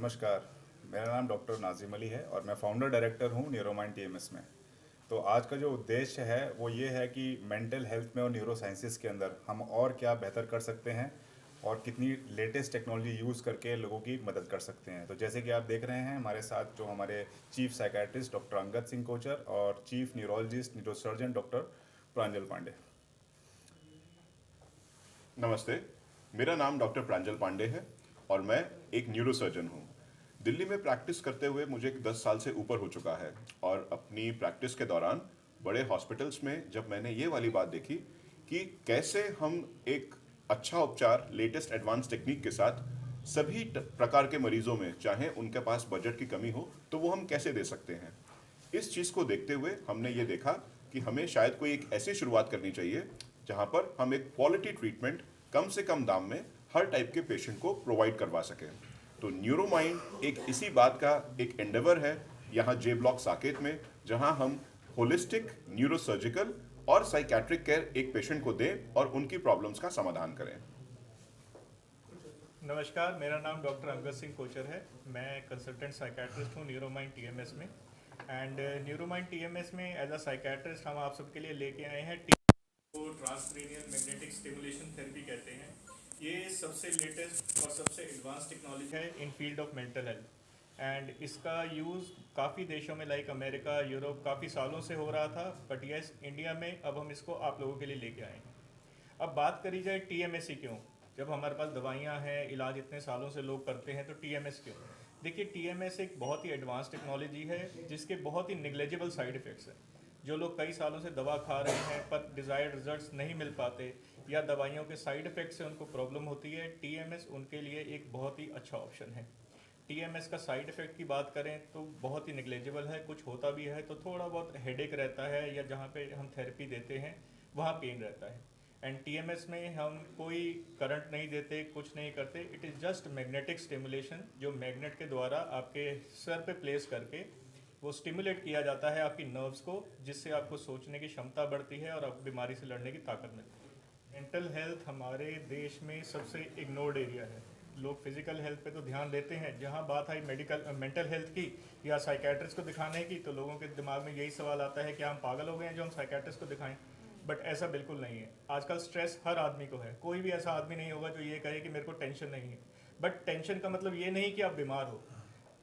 नमस्कार। मेरा नाम डॉक्टर नाजिम अली है और मैं फाउंडर डायरेक्टर हूँ न्यूरोमाइंड टीएमएस में। तो आज का जो उद्देश्य है वो ये है कि मेंटल हेल्थ में और न्यूरो साइंसेस के अंदर हम और क्या बेहतर कर सकते हैं और कितनी लेटेस्ट टेक्नोलॉजी यूज़ करके लोगों की मदद कर सकते हैं। तो जैसे कि आप देख रहे हैं हमारे साथ जो हमारे chief psychiatrist doctor Angad Singh Kochar और chief neurologist neurosurgeon doctor Pranjal Pandey. नमस्ते। मेरा नाम डॉक्टर प्रांजल पांडे है और मैं एक न्यूरोसर्जन हूँ। दिल्ली में प्रैक्टिस करते हुए मुझे 10 साल से ऊपर हो चुका है और अपनी प्रैक्टिस के दौरान बड़े हॉस्पिटल्स में जब मैंने ये वाली बात देखी कि कैसे हम एक अच्छा उपचार लेटेस्ट एडवांस टेक्निक के साथ सभी प्रकार के मरीजों में, चाहे उनके पास बजट की कमी हो, तो वो हम कैसे दे सकते हैं। इस चीज़ को देखते हुए हमने ये देखा कि हमें शायद कोई एक ऐसी शुरुआत करनी चाहिए जहाँ पर हम एक क्वालिटी ट्रीटमेंट कम से कम दाम में हर टाइप के पेशेंट को प्रोवाइड करवा सकें। तो न्यूरोमाइंड एक इसी बात का एक एंडेवर है यहाँ जे ब्लॉक साकेत में, जहाँ हम होलिस्टिक न्यूरोसर्जिकल और साइकेट्रिक केयर एक पेशेंट को दें और उनकी प्रॉब्लम्स का समाधान करें। नमस्कार, मेरा नाम डॉक्टर अंगद सिंह कोचर है। मैं कंसल्टेंट साइकेट्रिस्ट हूँ न्यूरोमाइंड टीएमएस में। एंड न्यूरोमाइंड टीएमएस में एज अ साइकेट्रिस्ट हम आप सबके लिए लेके आए हैं को ट्रांसक्रेनियल मैग्नेटिक स्टिमुलेशन थेरेपी कहते हैं। ये सबसे लेटेस्ट और सबसे एडवांस टेक्नोलॉजी है in field of mental health. And इसका यूज़ काफ़ी देशों में लाइक अमेरिका, यूरोप काफ़ी सालों से हो रहा था, बट यस इंडिया में अब हम इसको आप लोगों के लिए लेके आए हैं। अब बात करी जाए टीएमएस ही क्यों, जब हमारे पास दवाइयाँ हैं, इलाज इतने सालों से लोग करते हैं, तो टीएमएस क्यों? देखिए, टीएमएस एक बहुत ही एडवांस टेक्नोलॉजी है जिसके बहुत ही निग्लेजिबल साइड इफ़ेक्ट्स हैं। जो लोग कई सालों से दवा खा रहे हैं पर डिज़ायर्ड रिजल्ट्स नहीं मिल पाते या दवाइयों के साइड इफ़ेक्ट से उनको प्रॉब्लम होती है, टीएमएस उनके लिए एक बहुत ही अच्छा ऑप्शन है। टीएमएस का साइड इफ़ेक्ट की बात करें तो बहुत ही निग्लेजिबल है, कुछ होता भी है तो थोड़ा बहुत हेडेक रहता है या जहाँ पे हम थेरेपी देते हैं वहाँ पेन रहता है। एंड टीएमएस में हम कोई करंट नहीं देते, कुछ नहीं करते, it is just magnetic stimulation, जो मैग्नेट के द्वारा आपके सर पे प्लेस करके वो स्टिमुलेट किया जाता है आपकी नर्व्स को, जिससे आपको सोचने की क्षमता बढ़ती है और आप बीमारी से लड़ने की ताकत मिलती है। मेंटल हेल्थ हमारे देश में सबसे इग्नोर्ड एरिया है। लोग फिजिकल हेल्थ पे तो ध्यान देते हैं, जहाँ बात आई मेंटल हेल्थ की या साइकेट्रिस्ट को दिखाने की तो लोगों के दिमाग में यही सवाल आता है कि हम पागल हो गए हैं जो हम साइकेट्रिस्ट को दिखाएं। बट ऐसा बिल्कुल नहीं है। आजकल स्ट्रेस हर आदमी को है, कोई भी ऐसा आदमी नहीं होगा जो ये कहे कि मेरे को टेंशन नहीं है। बट टेंशन का मतलब ये नहीं कि आप बीमार हो।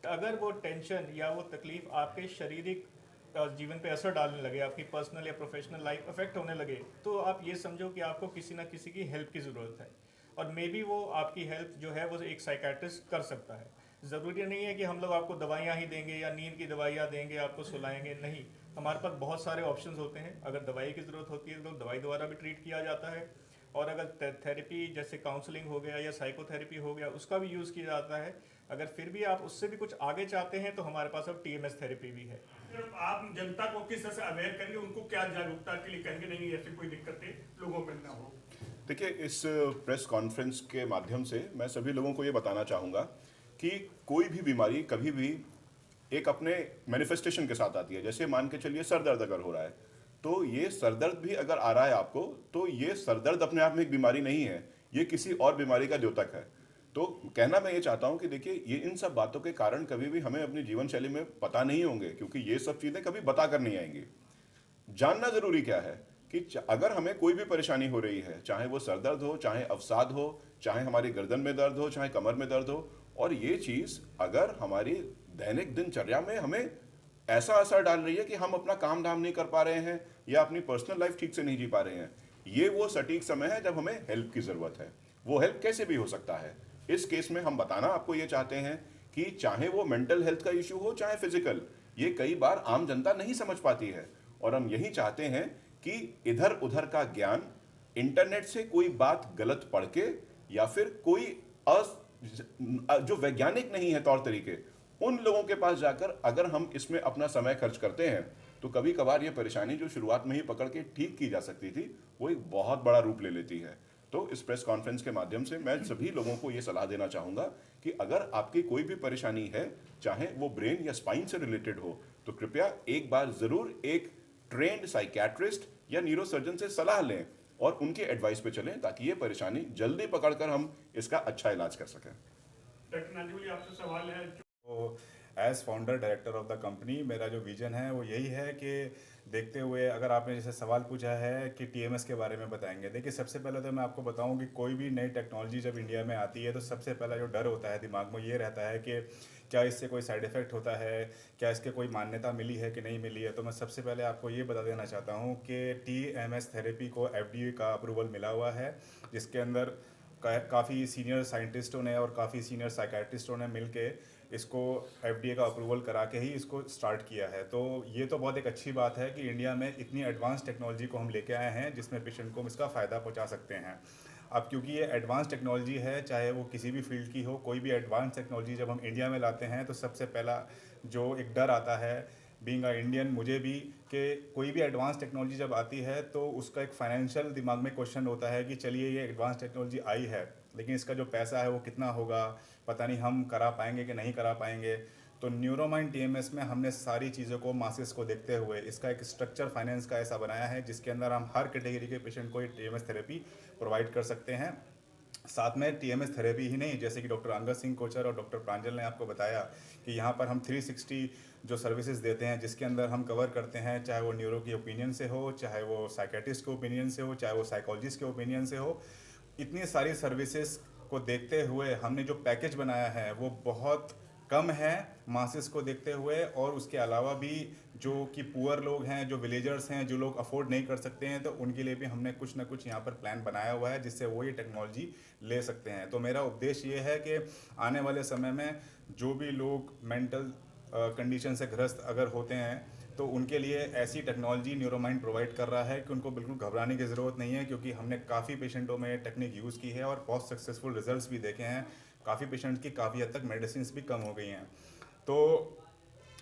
अगर वो टेंशन या वो तकलीफ आपके शारीरिक जीवन पे असर डालने लगे, आपकी पर्सनल या प्रोफेशनल लाइफ अफेक्ट होने लगे, तो आप ये समझो कि आपको किसी ना किसी की हेल्प की ज़रूरत है। और मे बी वो आपकी हेल्प जो है वो एक साइकेट्रिस्ट कर सकता है। ज़रूरी नहीं है कि हम लोग आपको दवाइयाँ ही देंगे या नींद की दवाइयाँ देंगे, आपको सुलाएंगे, नहीं। हमारे पास बहुत सारे ऑप्शंस होते हैं। अगर दवाई की ज़रूरत होती है तो दवाई द्वारा भी ट्रीट किया जाता है, और अगर थेरेपी जैसे काउंसलिंग हो गया या साइकोथेरेपी हो गया उसका भी यूज़ किया जाता है। अगर फिर भी आप उससे भी कुछ आगे चाहते हैं तो हमारे पास अब टीएमएस थेरेपी भी है। आप जनता को किस तरह से अवेयर करेंगे, उनको क्या जागरूकता के लिए कहेंगे नहीं ऐसी कोई दिक्कतें लोगों में ना हो? देखिए, इस प्रेस कॉन्फ्रेंस के माध्यम से मैं सभी लोगों को ये बताना चाहूँगा कि कोई भी बीमारी कभी भी एक अपने मैनिफेस्टेशन के साथ आती है। जैसे मान के चलिए सर दर्द अगर हो रहा है, तो ये सर दर्द भी अगर आ रहा है आपको, तो ये सर दर्द अपने आप में एक बीमारी नहीं है, ये किसी और बीमारी का द्योतक है। तो कहना मैं ये चाहता हूँ कि देखिए, ये इन सब बातों के कारण कभी भी हमें अपनी जीवन शैली में पता नहीं होंगे, क्योंकि ये सब चीज़ें कभी बता कर नहीं आएंगी। जानना जरूरी क्या है कि अगर हमें कोई भी परेशानी हो रही है, चाहे वो सर दर्द हो, चाहे अवसाद हो, चाहे हमारी गर्दन में दर्द हो, चाहे कमर में दर्द हो, और ये चीज़ अगर हमारी दैनिक दिनचर्या में हमें ऐसा असर डाल रही है कि हम अपना काम धाम नहीं कर पा रहे हैं या अपनी पर्सनल लाइफ ठीक से नहीं जी पा रहे हैं, ये वो सटीक समय है जब हमें हेल्प की ज़रूरत है। वो हेल्प कैसे भी हो सकता है। इस केस में हम बताना आपको ये चाहते हैं कि चाहे वो मेंटल हेल्थ का इश्यू हो चाहे फिजिकल, ये कई बार आम जनता नहीं समझ पाती है, और हम यही चाहते हैं कि इधर उधर का ज्ञान, इंटरनेट से कोई बात गलत पढ़ के या फिर कोई जो वैज्ञानिक नहीं है तौर तरीके, उन लोगों के पास जाकर अगर हम इसमें अपना समय खर्च करते हैं तो कभी कभार ये परेशानी जो शुरुआत में ही पकड़ के ठीक की जा सकती थी, वो एक बहुत बड़ा रूप ले लेती है। तो इस प्रेस कॉन्फ्रेंस के माध्यम से मैं सभी लोगों को ये सलाह देना चाहूँगा कि अगर आपकी कोई भी परेशानी है, चाहे वो ब्रेन या स्पाइन से रिलेटेड हो, तो कृपया एक बार ज़रूर एक ट्रेंड साइकेट्रिस्ट या न्यूरोसर्जन से सलाह लें और उनके एडवाइस पे चलें, ताकि ये परेशानी जल्दी पकड़कर हम इसका अच्छा इलाज कर सकें। डॉक्टर नाजिम आपसे सवाल है तो as founder director of the company मेरा जो विजन है वो यही है कि देखते हुए, अगर आपने जैसे सवाल पूछा है कि टीएमएस के बारे में बताएंगे, देखिए सबसे पहले तो मैं आपको बताऊं कि कोई भी नई टेक्नोलॉजी जब इंडिया में आती है तो सबसे पहला जो डर होता है दिमाग में ये रहता है कि क्या इससे कोई साइड इफ़ेक्ट होता है, क्या इसके कोई मान्यता मिली है कि नहीं मिली है। तो मैं सबसे पहले आपको ये बता देना चाहता हूँ कि टीएमएस थेरेपी को एफडीए का अप्रूवल मिला हुआ है, जिसके अंदर काफ़ी सीनियर साइंटिस्टों ने और काफ़ी सीनियर साइकेट्रिस्टों ने मिलके इसको एफडीए का अप्रूवल करा के ही इसको स्टार्ट किया है। तो ये तो बहुत एक अच्छी बात है कि इंडिया में इतनी एडवांस टेक्नोलॉजी को हम लेके आए हैं जिसमें पेशेंट को इसका फ़ायदा पहुंचा सकते हैं। अब क्योंकि ये एडवांस टेक्नोलॉजी है, चाहे वो किसी भी फील्ड की हो, कोई भी एडवांस टेक्नोलॉजी जब हम इंडिया में लाते हैं तो सबसे पहला जो एक डर आता है बीइंग अ इंडियन, मुझे भी, कि कोई भी एडवांस टेक्नोलॉजी जब आती है तो उसका एक फाइनेंशियल दिमाग में क्वेश्चन होता है कि चलिए ये एडवांस टेक्नोलॉजी आई है लेकिन इसका जो पैसा है वो कितना होगा, पता नहीं हम करा पाएंगे कि नहीं करा पाएंगे। तो न्यूरोमाइंड टीएमएस में हमने सारी चीज़ों को, मासेस को देखते हुए इसका एक स्ट्रक्चर फाइनेंस का ऐसा बनाया है जिसके अंदर हम हर कैटेगरी के पेशेंट को ये टीएमएस थेरेपी प्रोवाइड कर सकते हैं। साथ में टीएमएस थेरेपी ही नहीं, जैसे कि डॉक्टर अंगद सिंह कोचर और डॉक्टर प्रांजल ने आपको बताया कि यहाँ पर हम 360 जो सर्विसेज देते हैं जिसके अंदर हम कवर करते हैं, चाहे वो न्यूरो की ओपिनियन से हो, चाहे वो साइकेट्रिस्ट के ओपिनियन से हो, चाहे वो साइकोलॉजिस्ट के ओपिनियन से हो। इतनी सारी सर्विसेज को देखते हुए हमने जो पैकेज बनाया है वो बहुत कम है मासेस को देखते हुए, और उसके अलावा भी जो कि पुअर लोग हैं, जो विलेजर्स हैं, जो लोग अफोर्ड नहीं कर सकते हैं, तो उनके लिए भी हमने कुछ ना कुछ यहाँ पर प्लान बनाया हुआ है जिससे वो ये टेक्नोलॉजी ले सकते हैं। तो मेरा उद्देश्य ये है कि आने वाले समय में जो भी लोग मेंटल कंडीशन से ग्रस्त अगर होते हैं तो उनके लिए ऐसी टेक्नोलॉजी न्यूरोमाइंड प्रोवाइड कर रहा है कि उनको बिल्कुल घबराने की ज़रूरत नहीं है, क्योंकि हमने काफ़ी पेशेंटों में टेक्निक यूज़ की है और बहुत सक्सेसफुल रिजल्ट्स भी देखे हैं। काफ़ी पेशेंट्स की काफ़ी हद तक मेडिसिन भी कम हो गई हैं। तो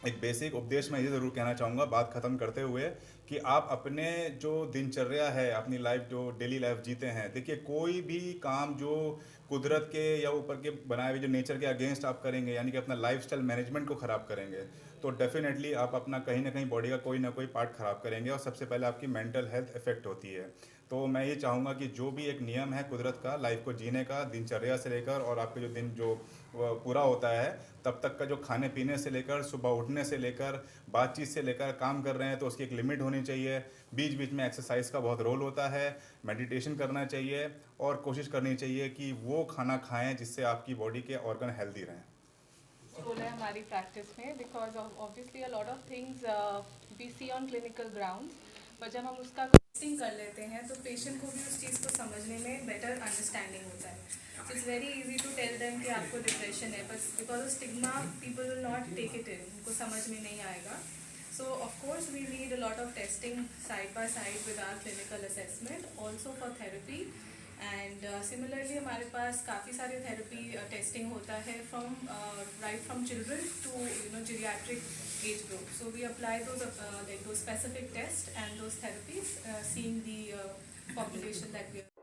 एक बेसिक उपदेश मैं ये ज़रूर कहना चाहूँगा बात ख़त्म करते हुए कि आप अपने जो दिनचर्या है, अपनी लाइफ जो डेली लाइफ जीते हैं, देखिए कोई भी काम जो कुदरत के या ऊपर के बनाए हुए जो नेचर के अगेंस्ट आप करेंगे, यानी कि अपना लाइफस्टाइल मैनेजमेंट को ख़राब करेंगे, तो डेफिनेटली आप अपना कहीं ना कहीं बॉडी का कोई ना कोई पार्ट ख़राब करेंगे और सबसे पहले आपकी मेंटल हेल्थ इफेक्ट होती है। तो मैं ये चाहूँगा कि जो भी एक नियम है कुदरत का लाइफ को जीने का, दिनचर्या से लेकर और आपके जो दिन जो पूरा होता है तब तक का, जो खाने पीने से लेकर, सुबह उठने से लेकर, बातचीत से लेकर, काम कर रहे हैं तो उसकी एक लिमिट होनी चाहिए। बीच बीच में एक्सरसाइज का बहुत रोल होता है, मेडिटेशन करना चाहिए और कोशिश करनी चाहिए कि वो खाना खाएं जिससे आपकी बॉडी के ऑर्गन हेल्दी रहें। रोल है हमारी प्रैक्टिस में, because obviously a lot of things we see on clinical grounds, पर जब हम उसका टेस्टिंग कर लेते हैं तो पेशेंट को भी उस चीज़ को समझने में बेटर अंडरस्टैंडिंग होता है। So it's very easy to tell them कि आपको डिप्रेशन है, but because of stigma people will not take it in, उनको समझ में नहीं आएगा। So of course we need a lot of testing side by side with our clinical assessment also for therapy. And similarly हमारे पास काफ़ी सारे therapy testing होता है from right from children to geriatric age group. So we apply those specific tests and those therapies seeing the population that we are